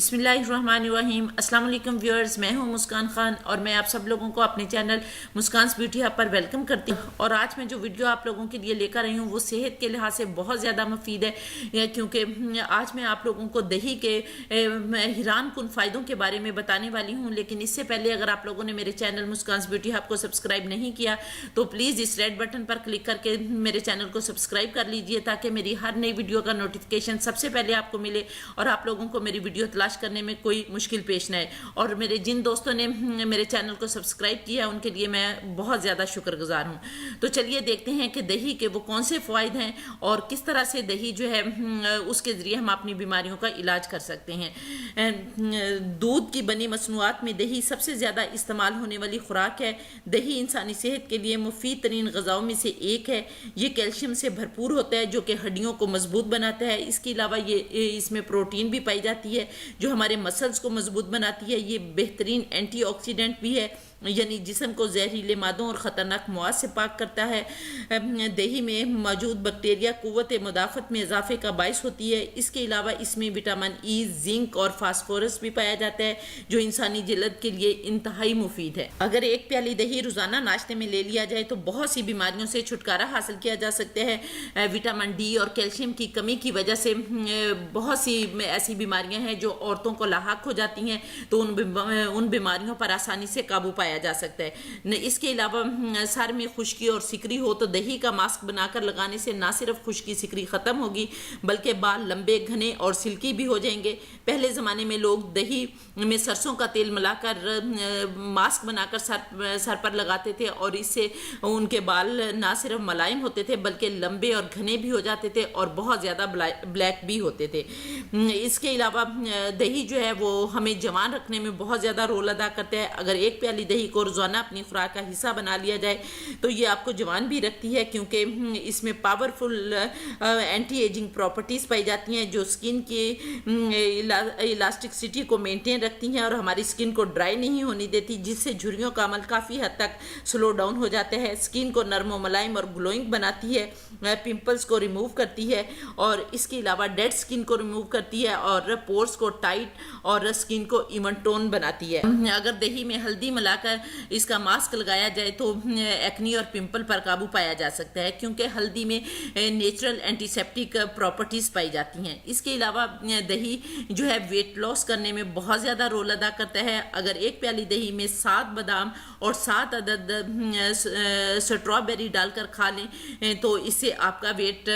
بسم اللہ الرحمن الرحیم۔ السلام علیکم ویورز، میں ہوں مسکان خان اور میں آپ سب لوگوں کو اپنے چینل مسکانس بیوٹی ہب پر ویلکم کرتی ہوں۔ اور آج میں جو ویڈیو آپ لوگوں کے لیے لے کر رہی ہوں وہ صحت کے لحاظ سے بہت زیادہ مفید ہے، کیونکہ آج میں آپ لوگوں کو دہی کے حیران کن فائدوں کے بارے میں بتانے والی ہوں۔ لیکن اس سے پہلے اگر آپ لوگوں نے میرے چینل مسکانس بیوٹی ہب کو سبسکرائب نہیں کیا تو پلیز اس ریڈ بٹن پر کلک کر کے میرے چینل کو سبسکرائب کر لیجئے، تاکہ میری ہر نئی ویڈیو کا نوٹیفیکیشن سب سے پہلے آپ کو ملے اور آپ لوگوں کو میری ویڈیو تلاش کرنے میں کوئی مشکل پیش نہ آئے۔ اور میرے جن دوستوں نے میرے چینل کو سبسکرائب کیا ان کے لیے میں بہت زیادہ شکر گزار ہوں۔ تو چلیے دیکھتے ہیں کہ دہی کے وہ کون سے فوائد ہیں اور کس طرح سے دہی جو ہے اس کے ذریعے ہم اپنی بیماریوں کا علاج کر سکتے ہیں۔ دودھ کی بنی مصنوعات میں دہی سب سے زیادہ استعمال ہونے والی خوراک ہے۔ دہی انسانی صحت کے لیے مفید ترین غذاؤں میں سے ایک ہے۔ یہ کیلشیم سے بھرپور ہوتا ہے جو کہ ہڈیوں کو مضبوط بناتا ہے۔ اس کے علاوہ اس میں پروٹین بھی پائی جاتی ہے جو ہمارے مسلز کو مضبوط بناتی ہے۔ یہ بہترین اینٹی آکسیڈنٹ بھی ہے، یعنی جسم کو زہریلے مادوں اور خطرناک مواد سے پاک کرتا ہے۔ دہی میں موجود بیکٹیریا قوت مدافعت میں اضافے کا باعث ہوتی ہے۔ اس کے علاوہ اس میں وٹامن ای، زنک اور فاسفورس بھی پایا جاتا ہے جو انسانی جلد کے لیے انتہائی مفید ہے۔ اگر ایک پیالی دہی روزانہ ناشتے میں لے لیا جائے تو بہت سی بیماریوں سے چھٹکارا حاصل کیا جا سکتا ہے۔ وٹامن ڈی اور کیلشیم کی کمی کی وجہ سے بہت سی ایسی بیماریاں ہیں جو عورتوں کو لاحق ہو جاتی ہیں، تو ان بیماریوں پر آسانی سے قابو پایا جا سکتا ہے۔ اس کے علاوہ سر میں خشکی اور سکری ہو تو دہی کا ماسک بنا کر لگانے سے نہ صرف خشکی سکری ختم ہوگی بلکہ بال لمبے، گھنے اور سلکی بھی ہو جائیں گے۔ پہلے زمانے میں لوگ دہی میں سرسوں کا تیل ملا کر ماسک بنا کر سر پر لگاتے تھے اور اس سے ان کے بال نہ صرف ملائم ہوتے تھے بلکہ لمبے اور گھنے بھی ہو جاتے تھے اور بہت زیادہ بلیک بھی ہوتے تھے۔ اس کے علاوہ دہی جو ہے وہ ہمیں جوان رکھنے میں بہت زیادہ رول ادا کرتا ہے۔ اگر ایک پیالی دہی کو روزانہ اپنی خوراک کا حصہ بنا لیا جائے تو یہ آپ کو جوان بھی رکھتی ہے، کیونکہ اس میں پاورفل اینٹی ایجنگ پراپرٹیز پائی جاتی ہیں جو سکن کی الاسٹکسٹی کو مینٹین رکھتی ہیں اور ہماری سکن کو ڈرائی نہیں ہونے دیتی، جس سے جھریوں کا عمل کافی حد تک سلو ڈاؤن ہو جاتا ہے۔ سکن کو نرم و ملائم اور گلوئنگ بناتی ہے، پمپلز کو ریموو کرتی ہے اور اس کے علاوہ ڈیڈ سکن کو ریموو کرتی ہے اور پورس کو ٹائٹ اور سکن کو ایون ٹون بناتی ہے۔ اگر دہی میں ہلدی ملا کر اس کا ماسک لگایا جائے تو ایکنی اور پمپل پر قابو پایا جا سکتا ہے، کیونکہ ہلدی میں نیچرل اینٹی سیپٹک پراپرٹیز پائی جاتی ہیں۔ اس کے علاوہ دہی جو ہے ویٹ لاس کرنے میں بہت زیادہ رول ادا کرتا ہے۔ اگر ایک پیالی دہی میں 7 بادام اور 7 عدد سٹرابیری ڈال کر کھا لیں تو اس سے آپ کا ویٹ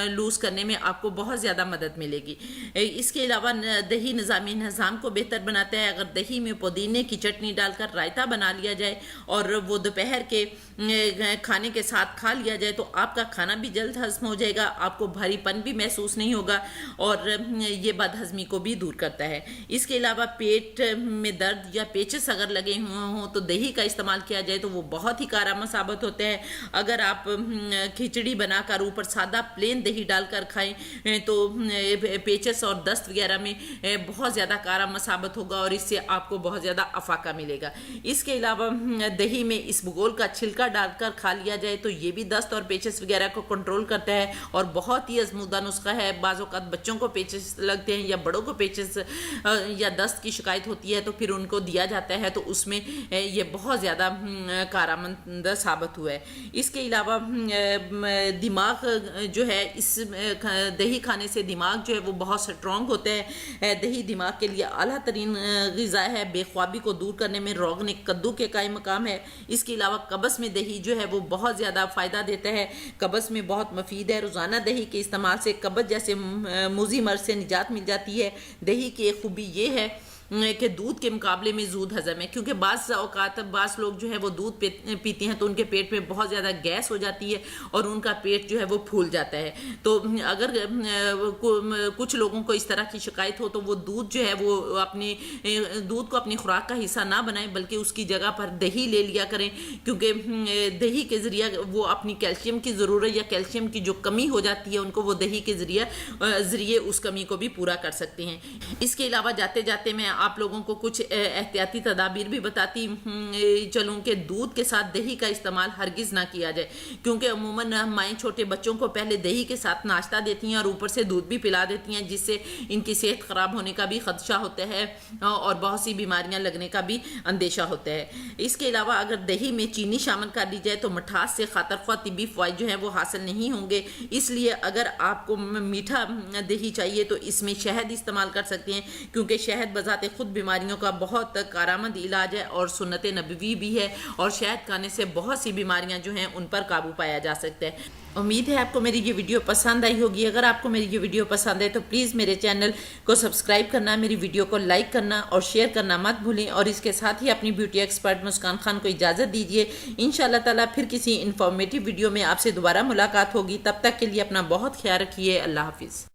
لوز کرنے میں آپ کو بہت زیادہ مدد ملے گی۔ اس کے علاوہ دہی نظامی نظام کو بہتر بناتا ہے۔ اگر دہی میں پودینے کی چٹنی ڈال کر رائتا بنا لیا جائے اور وہ دوپہر کے کھانے کے ساتھ کھا لیا جائے تو آپ کا کھانا بھی جلد ہضم ہو جائے گا، آپ کو بھاری پن بھی محسوس نہیں ہوگا اور یہ بد ہضمی کو بھی دور کرتا ہے۔ اس کے علاوہ پیٹ میں درد یا پیچس اگر لگے ہوں تو دہی کا استعمال کیا جائے تو وہ بہت ہی کارآمد ثابت ہوتا ہے۔ اگر آپ کھچڑی بنا کر اوپر سادہ پلین دہی ڈال کر کھائیں تو پیچس اور دست وغیرہ میں بہت زیادہ کارآمد ثابت ہوگا اور اس سے آپ کو بہت زیادہ افاقہ ملے گا۔ اس کے علاوہ دہی میں اسبگول کا چھلکا ڈال کر کھا لیا جائے تو یہ بھی دست اور پیچس وغیرہ کو کنٹرول کرتا ہے اور بہت ہی آزمودہ نسخہ ہے۔ بعض اوقات بچوں کو پیچس لگتے ہیں یا بڑوں کو پیچس یا دست کی شکایت ہوتی ہے تو پھر ان کو دیا جاتا ہے، تو اس میں یہ بہت زیادہ کارآمد ثابت ہوا ہے۔ اس کے علاوہ دماغ جو ہے اس دہی کھانے سے دماغ جو ہے وہ بہت سٹرونگ ہوتا ہے۔ دہی دماغ کے لیے اعلیٰ ترین غذا ہے۔ بے خوابی کو دور کرنے میں روغن کدو کے قائم مقام ہے۔ اس کے علاوہ قبض میں دہی جو ہے وہ بہت زیادہ فائدہ دیتا ہے، قبض میں بہت مفید ہے۔ روزانہ دہی کے استعمال سے قبض جیسے موذی مرض سے نجات مل جاتی ہے۔ دہی کی ایک خوبی یہ ہے کہ دودھ کے مقابلے میں زود ہضم ہے، کیونکہ بعض اوقات بعض لوگ جو ہے وہ دودھ پیتے ہیں تو ان کے پیٹ میں بہت زیادہ گیس ہو جاتی ہے اور ان کا پیٹ جو ہے وہ پھول جاتا ہے۔ تو اگر کچھ لوگوں کو اس طرح کی شکایت ہو تو وہ دودھ جو ہے وہ اپنے دودھ کو اپنی خوراک کا حصہ نہ بنائیں بلکہ اس کی جگہ پر دہی لے لیا کریں، کیونکہ دہی کے ذریعے وہ اپنی کیلشیم کی ضرورت یا کیلشیم کی جو کمی ہو جاتی ہے ان کو وہ دہی کے ذریعے اس کمی کو بھی پورا کر سکتے ہیں۔ اس کے علاوہ جاتے جاتے میں آپ لوگوں کو کچھ احتیاطی تدابیر بھی بتاتی چلوں کہ دودھ کے ساتھ دہی کا استعمال ہرگز نہ کیا جائے، کیونکہ عموماً مائیں چھوٹے بچوں کو پہلے دہی کے ساتھ ناشتہ دیتی ہیں اور اوپر سے دودھ بھی پلا دیتی ہیں، جس سے ان کی صحت خراب ہونے کا بھی خدشہ ہوتا ہے اور بہت سی بیماریاں لگنے کا بھی اندیشہ ہوتا ہے۔ اس کے علاوہ اگر دہی میں چینی شامل کر لی جائے تو مٹھاس سے خاطر خواہ طبی فوائد جو ہیں وہ حاصل نہیں ہوں گے، اس لیے اگر آپ کو میٹھا دہی چاہیے تو اس میں شہد استعمال کر سکتے ہیں، کیونکہ شہد بذات خود بیماریوں کا بہت کارآمد علاج ہے اور سنت نبوی بھی ہے، اور شہد کھانے سے بہت سی بیماریاں جو ہیں ان پر قابو پایا جا سکتا ہے۔ امید ہے آپ کو میری یہ ویڈیو پسند آئی ہوگی۔ اگر آپ کو میری یہ ویڈیو پسند ہے تو پلیز میرے چینل کو سبسکرائب کرنا، میری ویڈیو کو لائک کرنا اور شیئر کرنا مت بھولیں، اور اس کے ساتھ ہی اپنی بیوٹی ایکسپرٹ مسکان خان کو اجازت دیجیے۔ انشاءاللہ تعالیٰ پھر کسی انفارمیٹیو ویڈیو میں آپ سے دوبارہ ملاقات ہوگی، تب تک کے لیے اپنا بہت خیال رکھیے۔ اللہ حافظ۔